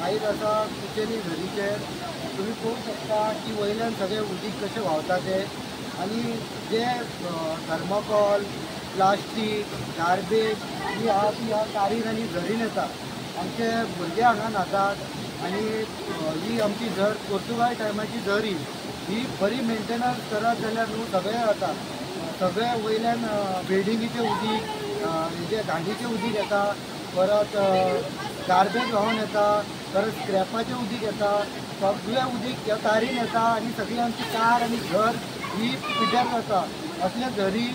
हायत आसा कुचेरी झरीचेर तुम्ही पळोवंक शकता की वयल्यान सगळे उदीक कशें व्हांवता ते आनी जे थर्माकोल प्लास्टीक गार्बेज ही आहा ती ह्या कारीन आनी झरीन येता आमचे भुरगे हांगा न्हातात आनी ही आमची झर पोर्तुगाल टायमाची झर ही बरी मेंटेनन्स करत जाल्यार न्हू सगळें जाता सगळे वयल्यान बिल्डिंगीचें उदीक हेजे घाणीचें उदीक येता परत गार्बेज व्हांवन येता परत स्क्रॅपाचें उदीक येता सगळें उदीक ह्या तारीन येता आनी सगळी आमची कार आनी घर ही पिड्ड्यार जाता असले झरी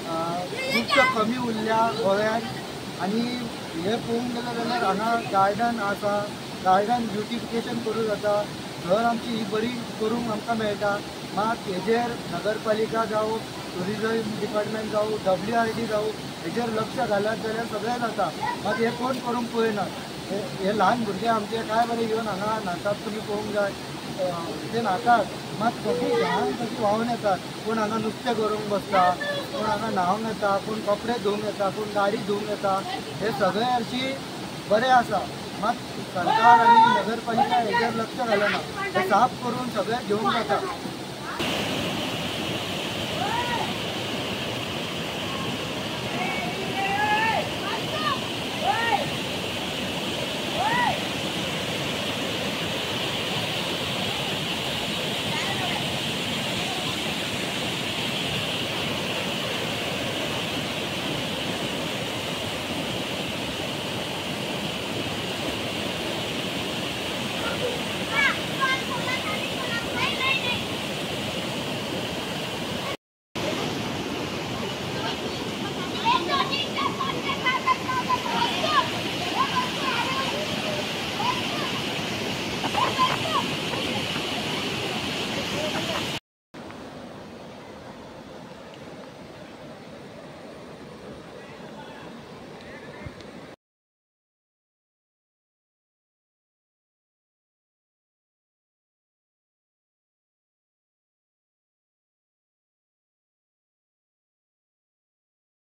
खुबश्यो कमी उरल्या गोंयांत आनी हे पळोवंक गेले जाल्यार हांगा गार्डन आसा गार्डन ब्युटिफिकेशन करूं जाता घर आमची ही बरी करूंक आमकां मेळटा मात हेजेर नगरपालिका जावं टुरिजम डिपार्टमेंट जावं WRD जावं हेजेर लक्ष घालत जाल्यार सगळें जाता मात हे कोण करूंक पळयनात हे ल्हान भुरगे आमचे काय बरे येवन हांगा न्हातात तुमी पळोवंक जाय ते न्हातात मात सगळी घाण कशी व्हांवन येतात कोण हांगा नुस्तें करूंक बसता कोण हांगा न्हांवंक येता कोण कपडे धुवंक येता कोण गाडी धुवंक येता हे सगळे हरशी बरें आसा मात सरकार आनी नगरपालिका हेजेर लक्ष घालना हे साफ करून सगळे घेवंक जाता